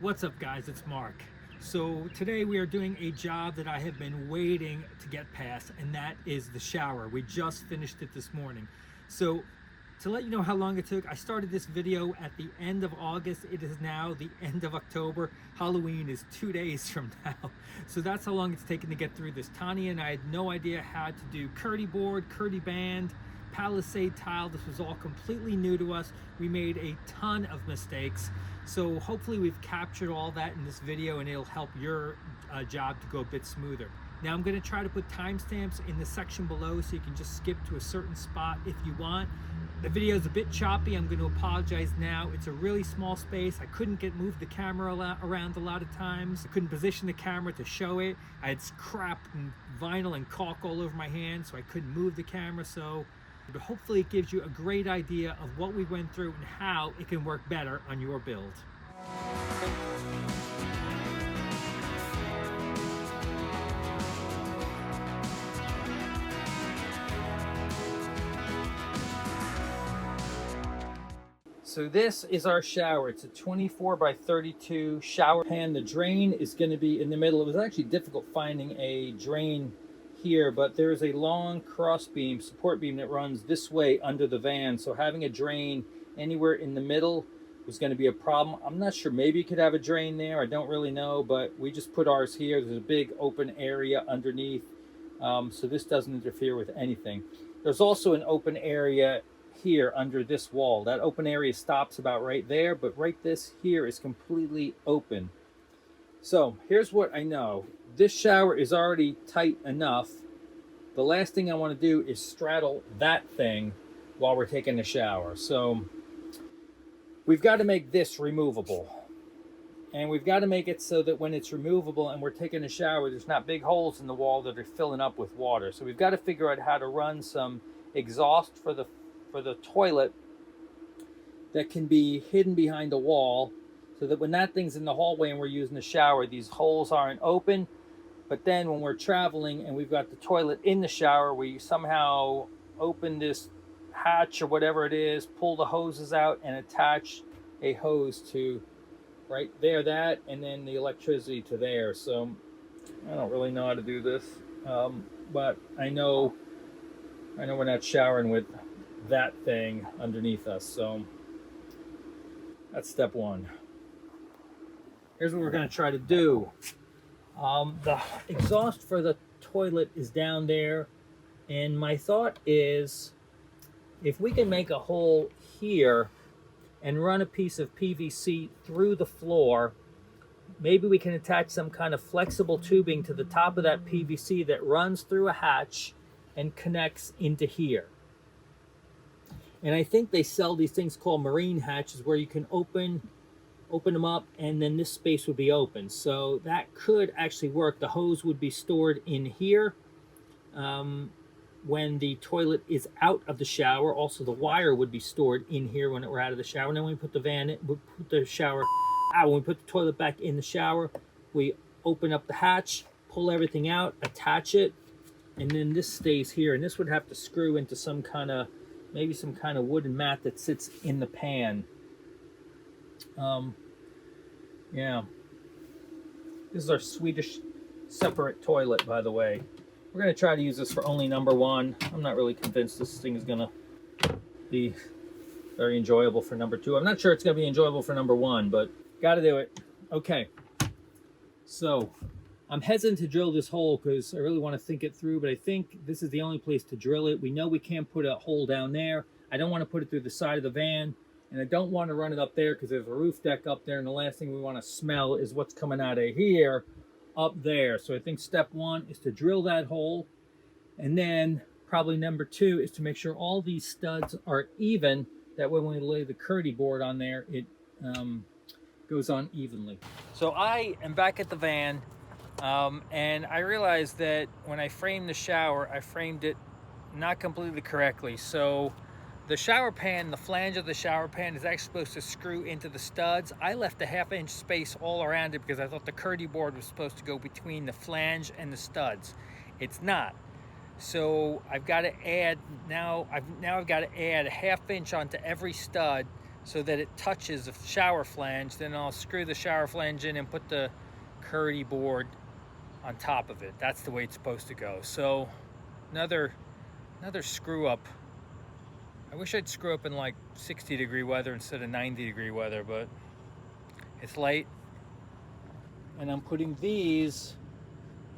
What's up, guys? It's Mark. So today we are doing a job that I have been waiting to get past, and that is the shower. We just finished it this morning. So to let you know how long it took, I started this video at the end of August. It is now the end of October. Halloween is 2 days from now. So that's how long it's taken to get through this. Tania and I had no idea how to do Kerdi board, Kerdi band, Palisade tile. This was all completely new to us. We made a ton of mistakes. So hopefully we've captured all that in this video and it'll help your job to go a bit smoother. Now I'm going to try to put timestamps in the section below so you can just skip to a certain spot if you want. The video is a bit choppy. I'm going to apologize now. It's a really small space. I couldn't move the camera around a lot of times. I couldn't position the camera to show it. I had scrap and vinyl and caulk all over my hand, so I couldn't move the camera. But hopefully it gives you a great idea of what we went through and how it can work better on your build. So this is our shower. It's a 24 by 32 shower pan. The drain is going to be in the middle. It was actually difficult finding a drain here, but there's a long cross beam, support beam that runs this way under the van. So having a drain anywhere in the middle was going to be a problem. I'm not sure, maybe you could have a drain there. I don't really know, but we just put ours here. There's a big open area underneath, so this doesn't interfere with anything. There's also an open area here under this wall. That open area stops about right there, but right this here is completely open. So here's what I know. This shower is already tight enough. The last thing I want to do is straddle that thing while we're taking a shower. So we've got to make this removable. And we've got to make it so that when it's removable and we're taking a shower, there's not big holes in the wall that are filling up with water. So we've got to figure out how to run some exhaust for the toilet that can be hidden behind a wall, so that when that thing's in the hallway and we're using the shower, these holes aren't open. But then when we're traveling and we've got the toilet in the shower, we somehow open this hatch or whatever it is, pull the hoses out and attach a hose to right there, that, and then the electricity to there. So I don't really know how to do this, but I know we're not showering with that thing underneath us. So that's step one. Here's what we're going to try to do. The exhaust for the toilet is down there, and my thought is if we can make a hole here and run a piece of PVC through the floor, maybe we can attach some kind of flexible tubing to the top of that PVC that runs through a hatch and connects into here. And I think they sell these things called marine hatches where you can open them up and then this space would be open. So that could actually work. The hose would be stored in here when the toilet is out of the shower. Also the wire would be stored in here when we're out of the shower. And then when we put the when we put the toilet back in the shower, we open up the hatch, pull everything out, attach it, and then this stays here. And this would have to screw into some kind of, maybe some kind of wooden mat that sits in the pan. Yeah, this is our Swedish separate toilet, by the way. We're going to try to use this for only number one. I'm not really convinced this thing is going to be very enjoyable for number two. I'm not sure it's going to be enjoyable for number one, but got to do it. Okay, so I'm hesitant to drill this hole because I really want to think it through, but I think this is the only place to drill it. We know we can't put a hole down there. I don't want to put it through the side of the van. And I don't want to run it up there because there's a roof deck up there, and the last thing we want to smell is what's coming out of here up there. So I think step one is to drill that hole, and then probably number two is to make sure all these studs are even. That way when we lay the Kerdi board on there, it goes on evenly. So I am back at the van, and I realized that when I framed the shower, I framed it not completely correctly. So the shower pan, the flange of the shower pan is actually supposed to screw into the studs. I left a 1/2 inch space all around it because I thought the Kerdi board was supposed to go between the flange and the studs. It's not. So I've got to add, now I've got to add a 1/2 inch onto every stud so that it touches the shower flange. Then I'll screw the shower flange in and put the Kerdi board on top of it. That's the way it's supposed to go. So another screw up. I wish I'd screw up in like 60-degree weather instead of 90-degree weather, but it's late. And I'm putting these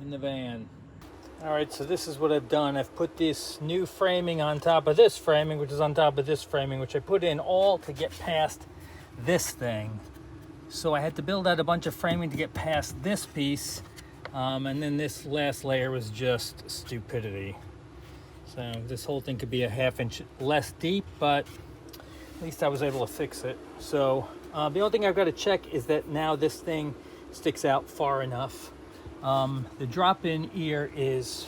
in the van. All right, so this is what I've done. I've put this new framing on top of this framing, which is on top of this framing, which I put in all to get past this thing. So I had to build out a bunch of framing to get past this piece, and then this last layer was just stupidity. So this whole thing could be a ½ inch less deep, but at least I was able to fix it. So the only thing I've got to check is that now this thing sticks out far enough. The drop-in ear is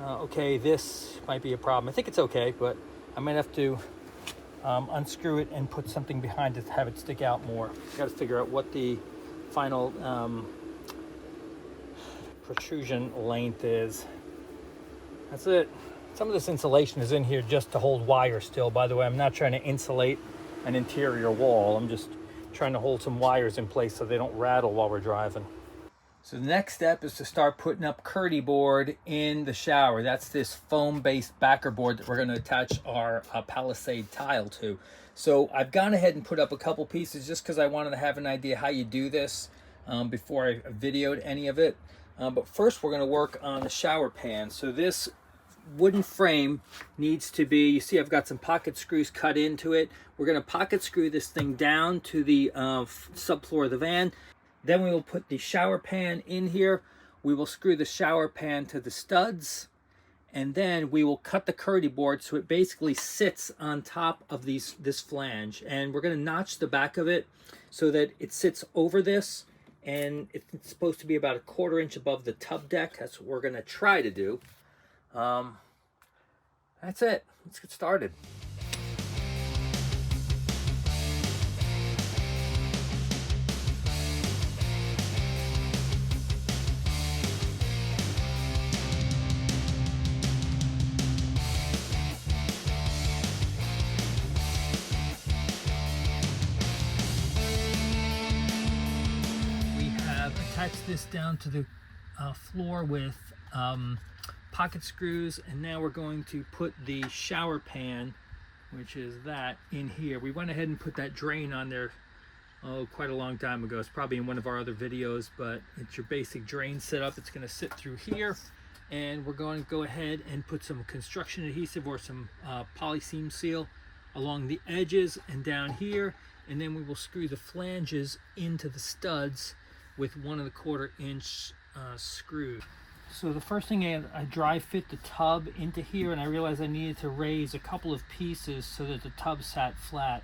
okay. This might be a problem. I think it's okay, but I might have to unscrew it and put something behind it to have it stick out more. Got to figure out what the final protrusion length is. That's it. Some of this insulation is in here just to hold wire still. By the way, I'm not trying to insulate an interior wall. I'm just trying to hold some wires in place so they don't rattle while we're driving. So the next step is to start putting up Kerdi board in the shower. That's this foam-based backer board that we're going to attach our Palisade Tile to. So I've gone ahead and put up a couple pieces just because I wanted to have an idea how you do this before I videoed any of it. But first we're going to work on the shower pan. So this wooden frame needs to be, you see I've got some pocket screws cut into it. We're going to pocket screw this thing down to the subfloor of the van. Then we will put the shower pan in here. We will screw the shower pan to the studs, and then we will cut the Kerdi board so it basically sits on top of this flange. And we're going to notch the back of it so that it sits over this, and it's supposed to be about 1/4 inch above the tub deck. That's what we're going to try to do. That's it. Let's get started. Attach this down to the floor with pocket screws, and now we're going to put the shower pan, which is that, in here. We went ahead and put that drain on there quite a long time ago. It's probably in one of our other videos, but it's your basic drain setup. It's going to sit through here, and we're going to go ahead and put some construction adhesive or some poly seam seal along the edges and down here, and then we will screw the flanges into the studs with 1 1/4 inch screw. So the first thing I dry fit the tub into here, and I realized I needed to raise a couple of pieces so that the tub sat flat.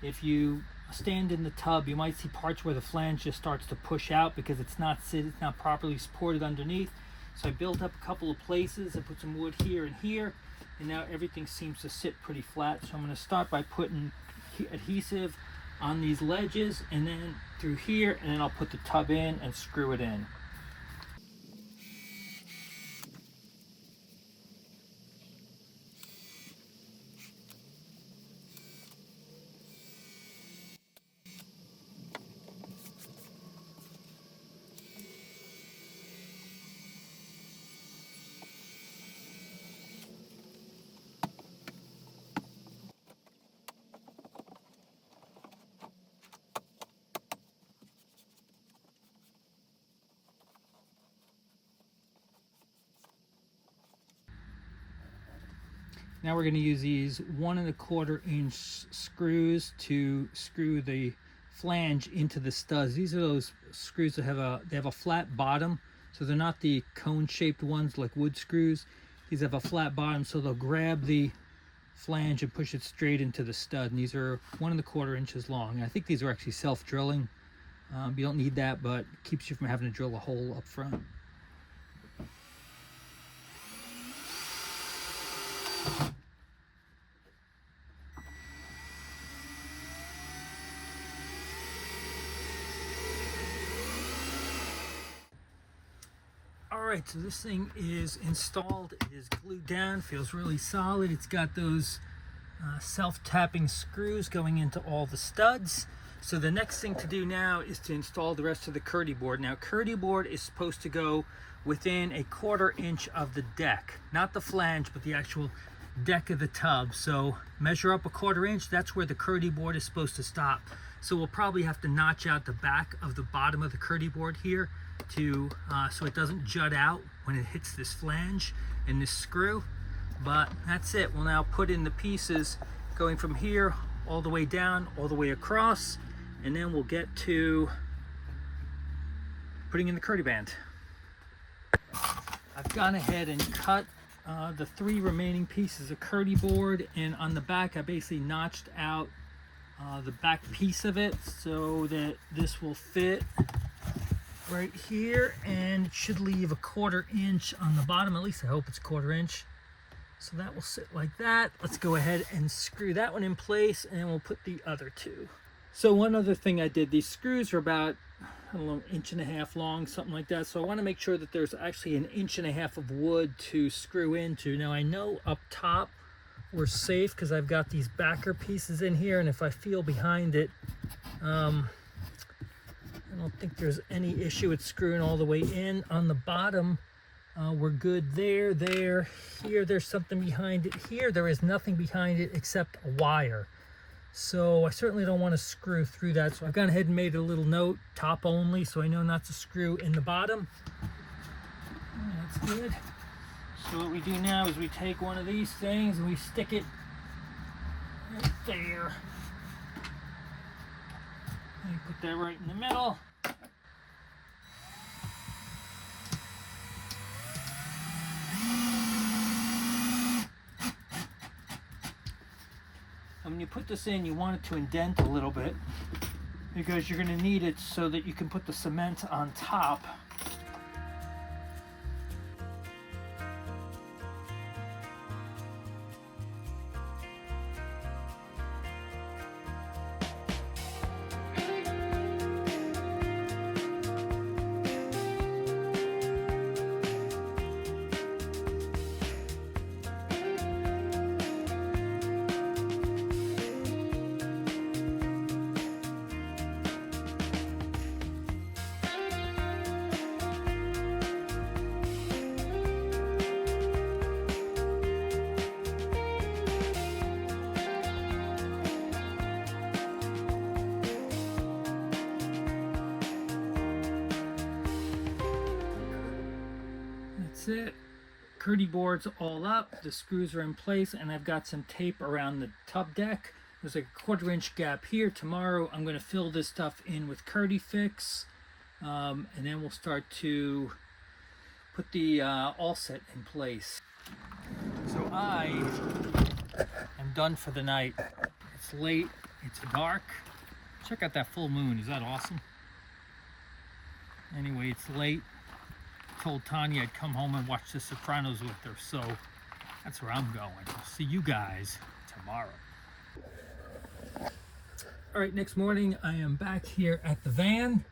If you stand in the tub, you might see parts where the flange just starts to push out because it's not properly supported underneath. So I built up a couple of places. I put some wood here and here, and now everything seems to sit pretty flat. So I'm going to start by putting adhesive on these ledges and then through here, and then I'll put the tub in and screw it in. Now we're going to use these 1 1/4 inch screws to screw the flange into the studs. These are those screws that have a flat bottom, so they're not the cone-shaped ones like wood screws. These have a flat bottom, so they'll grab the flange and push it straight into the stud. And these are 1 1/4 inches long. I think these are actually self-drilling. You don't need that, but it keeps you from having to drill a hole up front. Alright, so this thing is installed. It is glued down, feels really solid. It's got those self-tapping screws going into all the studs. So the next thing to do now is to install the rest of the Kerdi board. Now Kerdi board is supposed to go within a 1/4 inch of the deck, not the flange, but the actual deck of the tub. So measure up a 1/4 inch, that's where the Kerdi board is supposed to stop. So we'll probably have to notch out the back of the bottom of the Kerdi board here to so it doesn't jut out when it hits this flange and this screw. But that's it. We'll now put in the pieces going from here all the way down, all the way across, and then we'll get to putting in the Kerdi band. I've gone ahead and cut the 3 remaining pieces of Kerdi board, and on the back I basically notched out the back piece of it so that this will fit right here, and it should leave a 1/4 inch on the bottom. At least I hope it's a 1/4 inch. So that will sit like that. Let's go ahead and screw that one in place, and then we'll put the other 2. So one other thing I did, these screws are about, I don't know, 1.5 inches long, something like that. So I want to make sure that there's actually 1.5 inches of wood to screw into. Now I know up top we're safe because I've got these backer pieces in here, and if I feel behind it, I don't think there's any issue with screwing all the way in. On the bottom, we're good there, here there's something behind it. Here there is nothing behind it except a wire. So I certainly don't want to screw through that. So I've gone ahead and made a little note, top only, so I know not to screw in the bottom. That's good. So what we do now is we take one of these things and we stick it right there. And you put that right in the middle. And when you put this in, you want it to indent a little bit because you're going to need it so that you can put the cement on top. It. Kerdi board's all up, the screws are in place, and I've got some tape around the tub deck. There's like a 1/4 inch gap here. Tomorrow I'm going to fill this stuff in with Kerdi Fix, and then we'll start to put the all set in place. So I am done for the night. It's late, it's dark. Check out that full moon, is that awesome? Anyway, it's late. Told Tanya I'd come home and watch The Sopranos with her, so that's where I'm going. I'll see you guys tomorrow. All right, next morning I am back here at the van,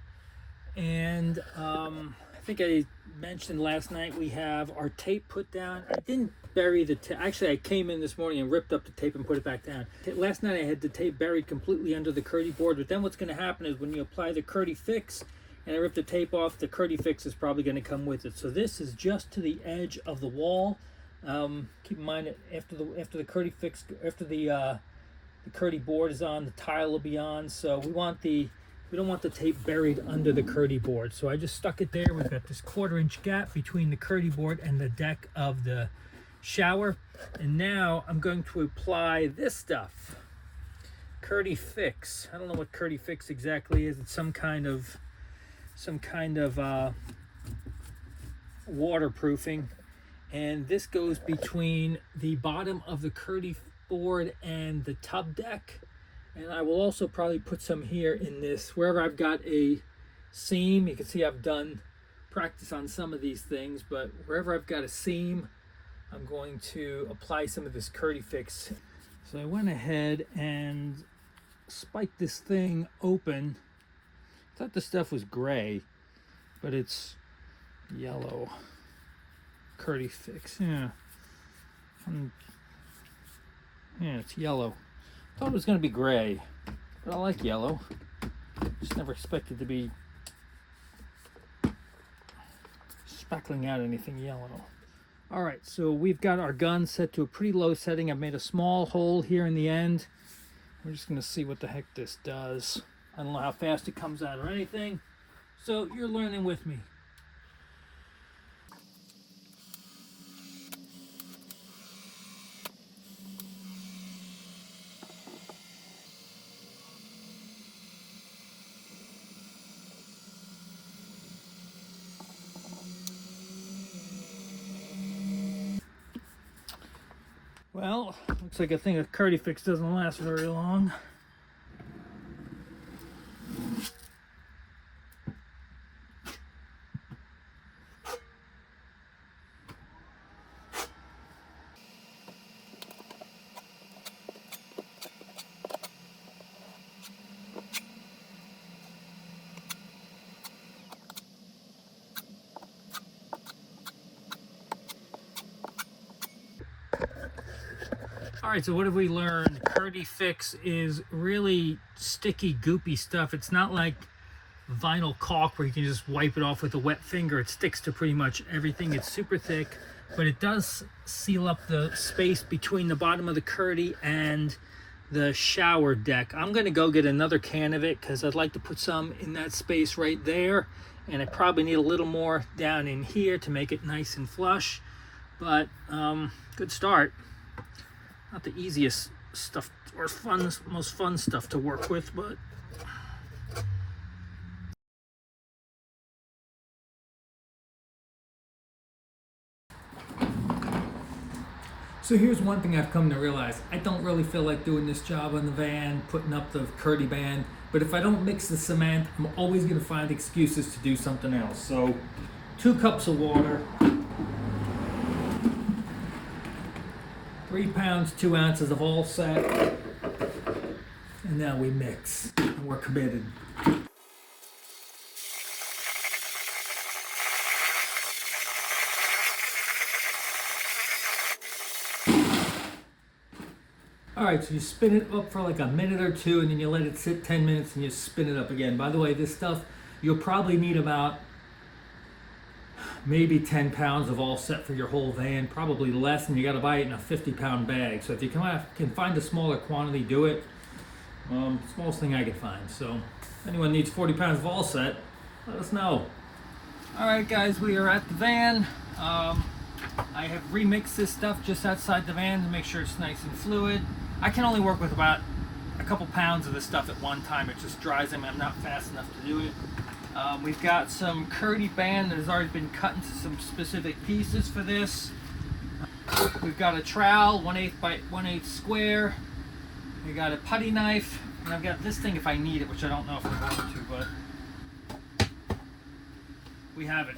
and I think I mentioned last night we have our tape put down. I didn't bury the tape. Actually, I came in this morning and ripped up the tape and put it back down. Last night I had the tape buried completely under the Kerdi board, but then what's going to happen is when you apply the Kerdi Fix and I rip the tape off, the Kerdi Fix is probably going to come with it. So this is just to the edge of the wall. Keep in mind that after the Kerdi Fix, after the Kerdi board is on, the tile will be on. So we don't want the tape buried under the Kerdi board. So I just stuck it there. We've got this 1/4 inch gap between the Kerdi board and the deck of the shower. And now I'm going to apply this stuff, Kerdi Fix. I don't know what Kerdi Fix exactly is. It's some kind of waterproofing, and this goes between the bottom of the Kerdi board and the tub deck. And I will also probably put some here in this, wherever I've got a seam. You can see I've done practice on some of these things, but wherever I've got a seam, I'm going to apply some of this Kerdi Fix. So I went ahead and spiked this thing open. I thought the stuff was gray, but it's yellow. Kerdi Fix, yeah. Yeah, it's yellow. Thought it was going to be gray, but I like yellow. Just never expected to be speckling out anything yellow. All right, so we've got our gun set to a pretty low setting. I've made a small hole here in the end. We're just going to see what the heck this does. I don't know how fast it comes out or anything, so you're learning with me. Well, looks like a thing of Kerdi fix doesn't last very long. All right, so what have we learned? Kerdi fix is really sticky, goopy stuff. It's not like vinyl caulk where you can just wipe it off with a wet finger. It sticks to pretty much everything. It's super thick, but it does seal up the space between the bottom of the Kerdi and the shower deck. I'm gonna go get another can of it because I'd like to put some in that space right there, and I probably need a little more down in here to make it nice and flush, but good start. Not the easiest stuff or most fun stuff to work with, but so here's one thing I've come to realize. I don't really feel like doing this job on the van, putting up the Kerdi band, but if I don't mix the cement, I'm always going to find excuses to do something else. So 2 cups of water, 3 pounds, 2 ounces of all set, and now we mix, and we're committed. All right, so you spin it up for like a minute or 2, and then you let it sit 10 minutes, and you spin it up again. By the way, this stuff, you'll probably need about maybe 10 pounds of all set for your whole van, probably less, and you got to buy it in a 50-pound bag. So if you can find a smaller quantity, do it. Smallest thing I could find. So if anyone needs 40 pounds of all set, let us know. All right, guys, we are at the van. I have remixed this stuff just outside the van to make sure it's nice and fluid. I can only work with about a couple pounds of this stuff at one time. It just dries them. I'm not fast enough to do it. We've got some Kerdi band that has already been cut into some specific pieces for this. We've got a trowel, 1/8 by 1/8 square. We got a putty knife, and I've got this thing if I need it, which I don't know if I'm going to, but we have it.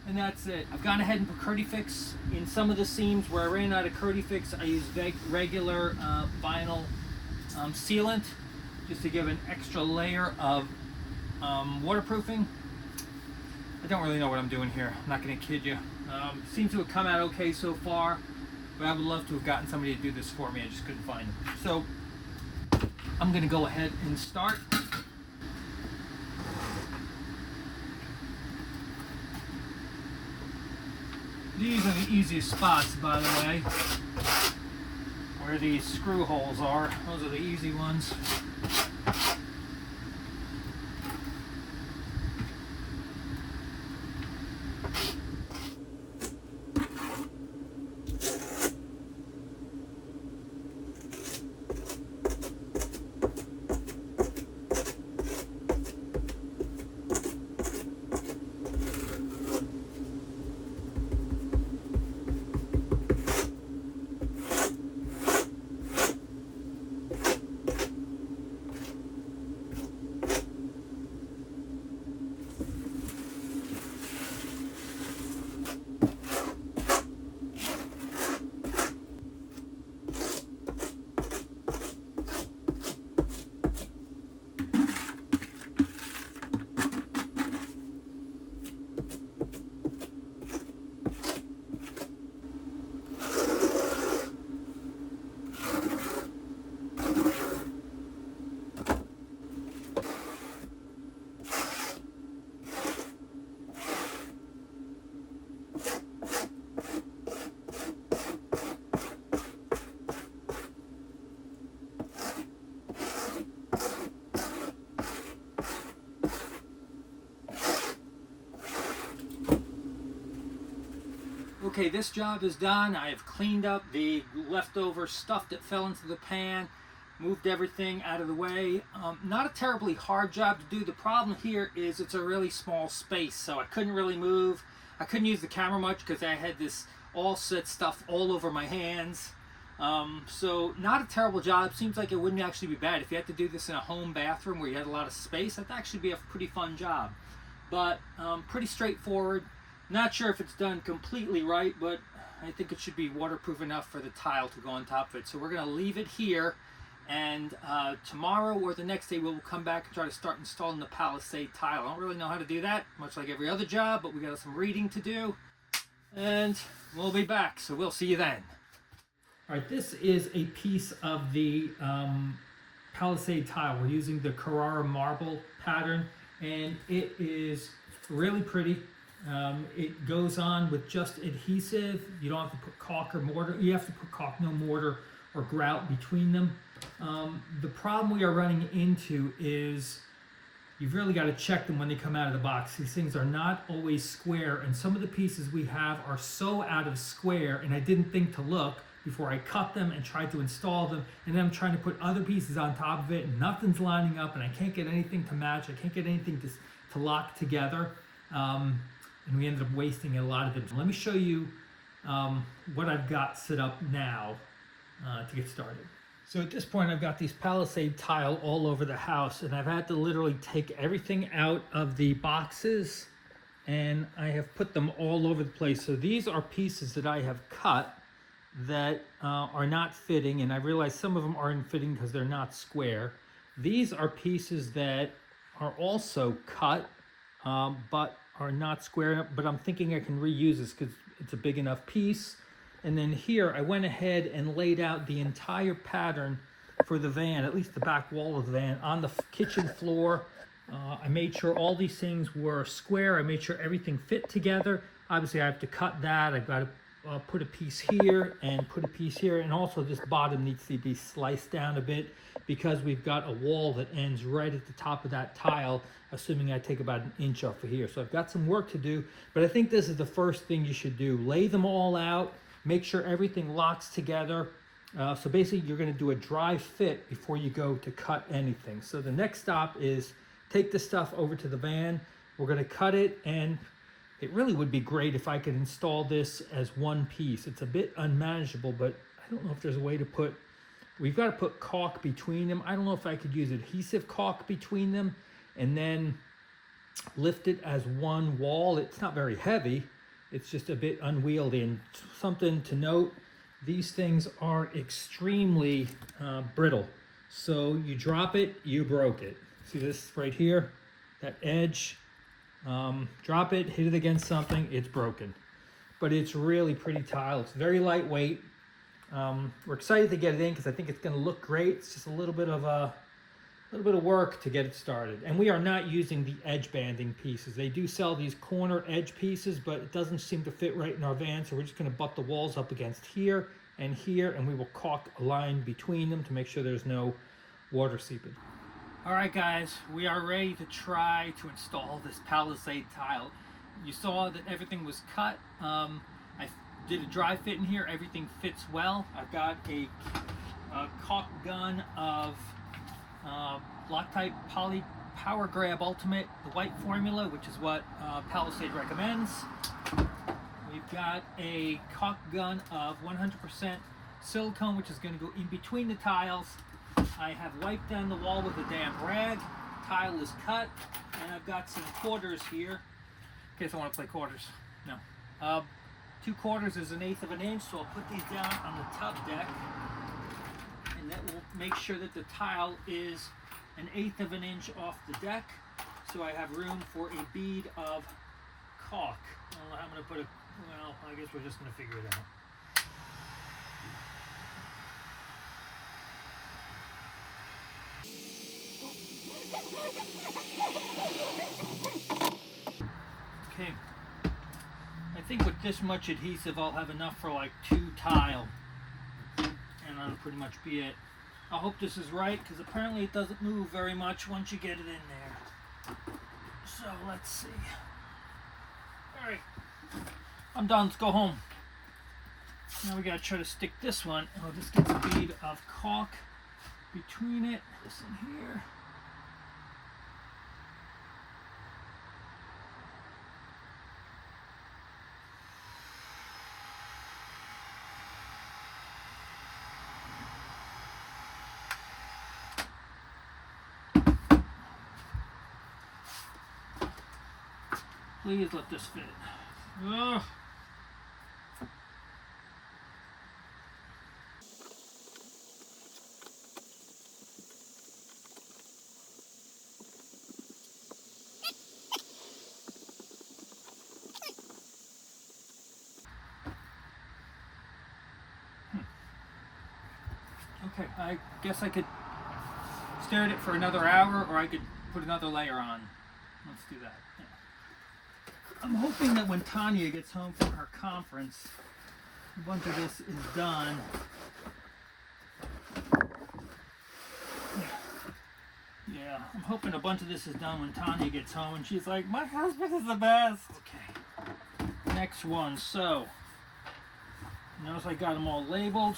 And that's it. I've gone ahead and put Kerdi fix in some of the seams where I ran out of Kerdi fix. I used regular vinyl sealant just to give an extra layer of waterproofing. I don't really know what I'm doing here. I'm not going to kid you. Seems to have come out okay so far, but I would love to have gotten somebody to do this for me. I just couldn't find them. So I'm going to go ahead and start. These are the easiest spots, by the way, where these screw holes are. Those are the easy ones. Okay, this job is done. I have cleaned up the leftover stuff that fell into the pan, moved everything out of the way. Not a terribly hard job to do. The problem here is it's a really small space, so I couldn't really move. I couldn't use the camera much because I had this all set stuff all over my hands. So not a terrible job. Seems like it wouldn't actually be bad. If you had to do this in a home bathroom where you had a lot of space, that'd actually be a pretty fun job. But pretty straightforward. Not sure if it's done completely right, but I think it should be waterproof enough for the tile to go on top of it. So we're going to leave it here, and tomorrow or the next day we'll come back and try to start installing the Palisade Tile. I don't really know how to do that, much like every other job, but we got some reading to do, and we'll be back, so we'll see you then. All right, this is a piece of the Palisade Tile. We're using the Carrara marble pattern, and it is really pretty. It goes on with just adhesive. You don't have to put caulk or mortar. You have to put caulk, no mortar or grout between them. The problem we are running into is you've really got to check them when they come out of the box. These things are not always square, and some of the pieces we have are so out of square, and I didn't think to look before I cut them and tried to install them, and then I'm trying to put other pieces on top of it, and nothing's lining up, and I can't get anything to match. I can't get anything to lock together. And we ended up wasting a lot of it. Let me show you what I've got set up now to get started. So at this point, I've got these Palisade tile all over the house, and I've had to literally take everything out of the boxes, and I have put them all over the place. So these are pieces that I have cut that are not fitting, and I realize some of them aren't fitting because they're not square. These are pieces that are also cut, but are not square, but I'm thinking I can reuse this because it's a big enough piece. And then here I went ahead and laid out the entire pattern for the van, at least the back wall of the van, on the kitchen floor. I made sure all these things were square. I made sure everything fit together. Obviously I have to cut that. I've got to put a piece here and put a piece here, and also this bottom needs to be sliced down a bit because we've got a wall that ends right at the top of that tile, assuming I take about an inch off of here. So I've got some work to do, but I think this is the first thing you should do. Lay them all out, make sure everything locks together. So basically you're going to do a dry fit before you go to cut anything. So the next stop is take this stuff over to the van. We're going to cut it, and it really would be great if I could install this as one piece. It's a bit unmanageable, but I don't know if there's a way to put, we've got to put caulk between them. I don't know if I could use adhesive caulk between them and then lift it as one wall. It's not very heavy. It's just a bit unwieldy. And something to note, these things are extremely brittle. So you drop it, you broke it. See this right here, that edge? Drop it, hit it against something, it's broken. But it's really pretty tile. It's very lightweight. We're excited to get it in because I think it's going to look great. It's just a little bit of work to get it started. And we are not using the edge banding pieces. They do sell these corner edge pieces, but it doesn't seem to fit right in our van, so we're just going to butt the walls up against here, and we will caulk a line between them to make sure there's no water seepage. All right, guys, we are ready to try to install this Palisade tile. You saw that everything was cut. I did a dry fit in here. Everything fits well. I've got a caulk gun of Loctite Poly Power Grab Ultimate, the white formula, which is what Palisade recommends. We've got a caulk gun of 100% silicone, which is going to go in between the tiles. I have wiped down the wall with a damp rag. Tile is cut, and I've got some quarters here in case I want to play quarters. No. 2 quarters is 1/8 of an inch, so I'll put these down on the top deck, and that will make sure that the tile is 1/8 of an inch off the deck, so I have room for a bead of caulk. I don't know how I'm going to put it. Well, I guess we're just going to figure it out. Okay, I think with this much adhesive I'll have enough for like 2 tile, and that'll pretty much be it. I hope this is right, because apparently it doesn't move very much once you get it in there. So let's see. Alright, I'm done, let's go home. Now we gotta try to stick this one. Oh, this gets a bead of caulk between it. This in here. Please let this fit. Ugh. Okay, I guess I could stare at it for another hour, or I could put another layer on. Let's do that. Yeah. I'm hoping that when Tania gets home from her conference, a bunch of this is done. Yeah, I'm hoping a bunch of this is done when Tania gets home and she's like, my husband is the best. Okay, next one. So, notice I got them all labeled.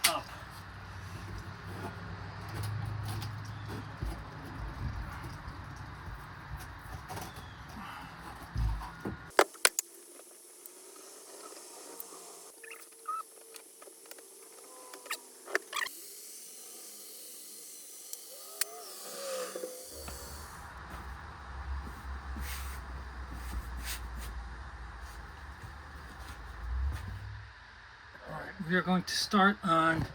Up. We are going to start on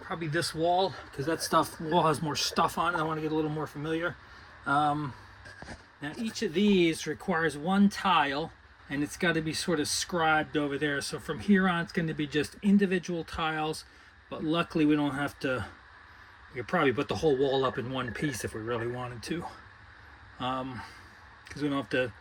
probably this wall, because that wall has more stuff on it. I want to get a little more familiar. Now each of these requires one tile, and it's got to be sort of scribed over there. So from here on, it's going to be just individual tiles, but luckily we don't have to. We could probably put the whole wall up in one piece if we really wanted to, because we don't have to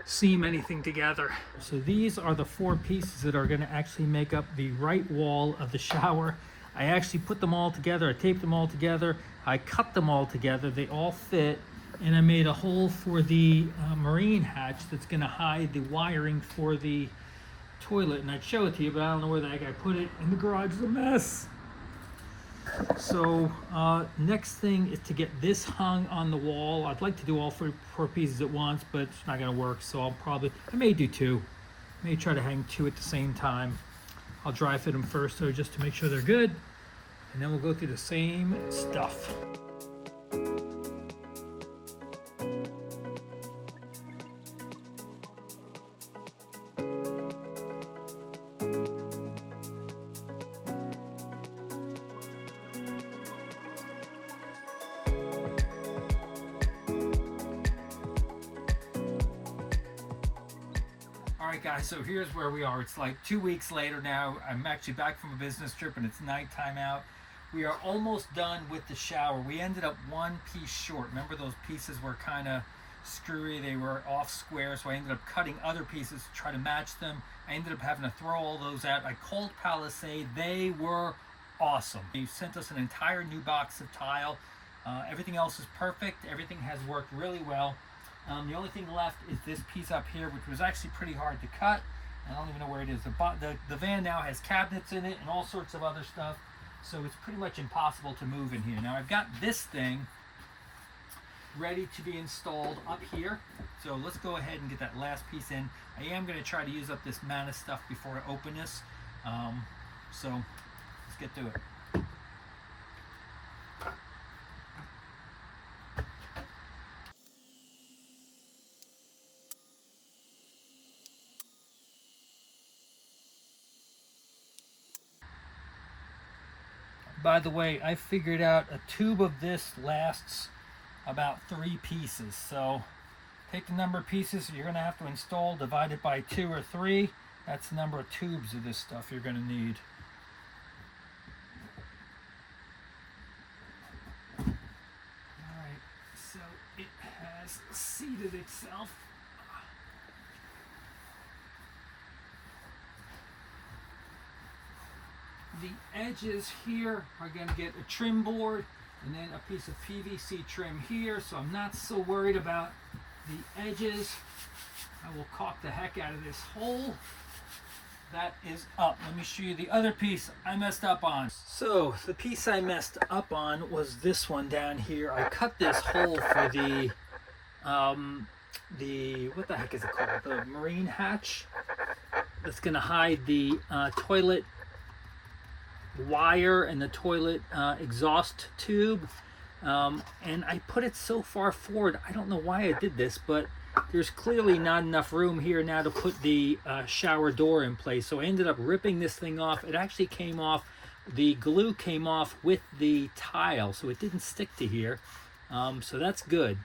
seam anything together. So these are the 4 pieces that are going to actually make up the right wall of the shower. I actually put them all together. I taped them all together. I cut them all together. They all fit, and I made a hole for the marine hatch that's going to hide the wiring for the toilet. And I'd show it to you, but I don't know where the heck I put it, and the garage is a mess. So next thing is to get this hung on the wall. I'd like to do all 4 pieces at once, but it's not going to work. So I may do 2. I may try to hang 2 at the same time. I'll dry fit them first, though, just to make sure they're good. And then we'll go through the same stuff. Alright guys, so here's where we are. It's like 2 weeks later now. I'm actually back from a business trip and it's nighttime out. We are almost done with the shower. We ended up 1 piece short. Remember, those pieces were kind of screwy. They were off square, so I ended up cutting other pieces to try to match them. I ended up having to throw all those out. I called Palisade. They were awesome. They sent us an entire new box of tile. Everything else is perfect. Everything has worked really well. The only thing left is this piece up here, which was actually pretty hard to cut. I don't even know where it is. The van now has cabinets in it and all sorts of other stuff, so it's pretty much impossible to move in here. Now I've got this thing ready to be installed up here, so let's go ahead and get that last piece in. I am going to try to use up this mana stuff before I open this, so let's get to it. By the way, I figured out a tube of this lasts about 3 pieces. So take the number of pieces you're going to have to install, divide it by 2 or 3. That's the number of tubes of this stuff you're going to need. Alright, so it has seated itself. The edges here are going to get a trim board, And then a piece of PVC trim here, so I'm not so worried about the edges. I will caulk the heck out of this hole. That is up. Let me show you the other piece I messed up on. So the piece I messed up on was this one down here. I cut this hole for the what the heck is it called? The marine hatch. That's gonna hide the toilet wire and the toilet exhaust tube. And I put it so far forward. I don't know why I did this, but there's clearly not enough room here now to put the shower door in place. So I ended up ripping this thing off. It actually came off, the glue came off with the tile, so it didn't stick to here. So that's good.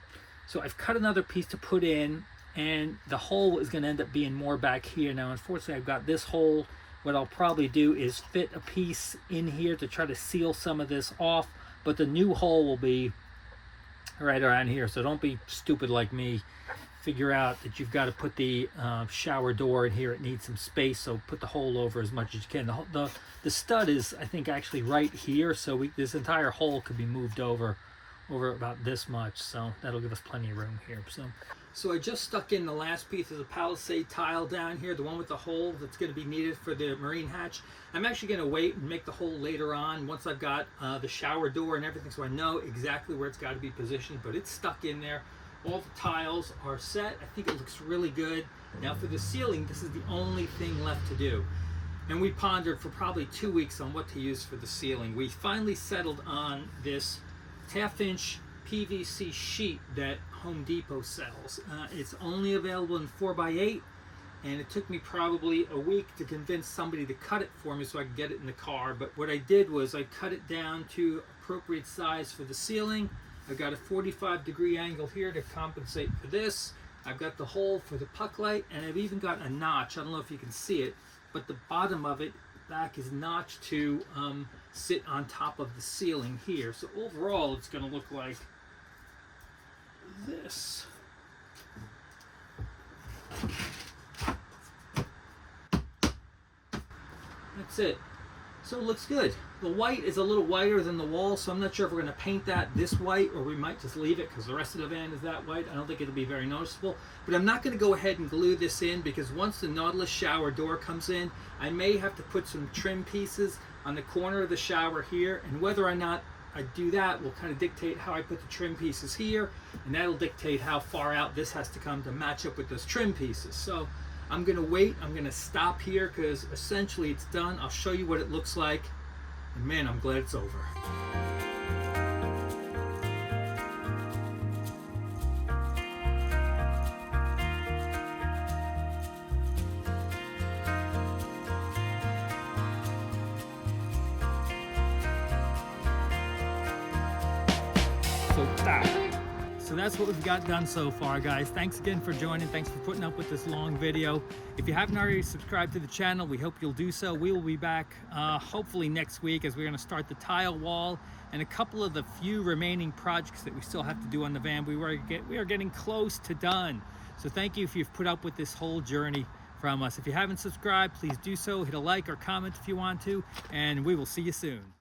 So I've cut another piece to put in, and the hole is going to end up being more back here. Now, unfortunately, I've got this hole. What I'll probably do is fit a piece in here to try to seal some of this off, but the new hole will be right around here. So don't be stupid like me. Figure out that you've got to put the shower door in here. It needs some space, so put the hole over as much as you can. The stud is, I think, actually right here, so this entire hole could be moved over about this much, so that'll give us plenty of room here. So I just stuck in the last piece of the Palisade tile down here, the one with the hole that's going to be needed for the marine hatch. I'm actually going to wait and make the hole later on once I've got the shower door and everything, so I know exactly where it's got to be positioned, but it's stuck in there. All the tiles are set. I think it looks really good. Now for the ceiling, this is the only thing left to do. And we pondered for probably 2 weeks on what to use for the ceiling. We finally settled on this 1/2 inch PVC sheet that Home Depot sells. It's only available in 4x8, and it took me probably a week to convince somebody to cut it for me so I could get it in the car. But what I did was I cut it down to appropriate size for the ceiling. I've got a 45-degree angle here to compensate for this. I've got the hole for the puck light, and I've even got a notch. I don't know if you can see it, but the bottom of it back is notched to sit on top of the ceiling here. So overall, it's going to look like this. That's it. So it looks good. The white is a little whiter than the wall, so I'm not sure if we're going to paint that this white or we might just leave it because the rest of the van is that white. I don't think it'll be very noticeable. But I'm not going to go ahead and glue this in because once the Nautilus shower door comes in, I may have to put some trim pieces on the corner of the shower here, and whether or not I do that will kind of dictate how I put the trim pieces here, and that'll dictate how far out this has to come to match up with those trim pieces. So I'm going to wait. I'm going to stop here because essentially it's done. I'll show you what it looks like, and man, I'm glad it's over. So that's what we've got done so far, guys. Thanks again for joining. Thanks for putting up with this long video. If you haven't already subscribed to the channel, we hope you'll do so. We will be back hopefully next week as we're going to start the tile wall and a couple of the few remaining projects that we still have to do on the van. We are getting close to done. So thank you if you've put up with this whole journey from us. If you haven't subscribed, please do so. Hit a like or comment if you want to, and we will see you soon.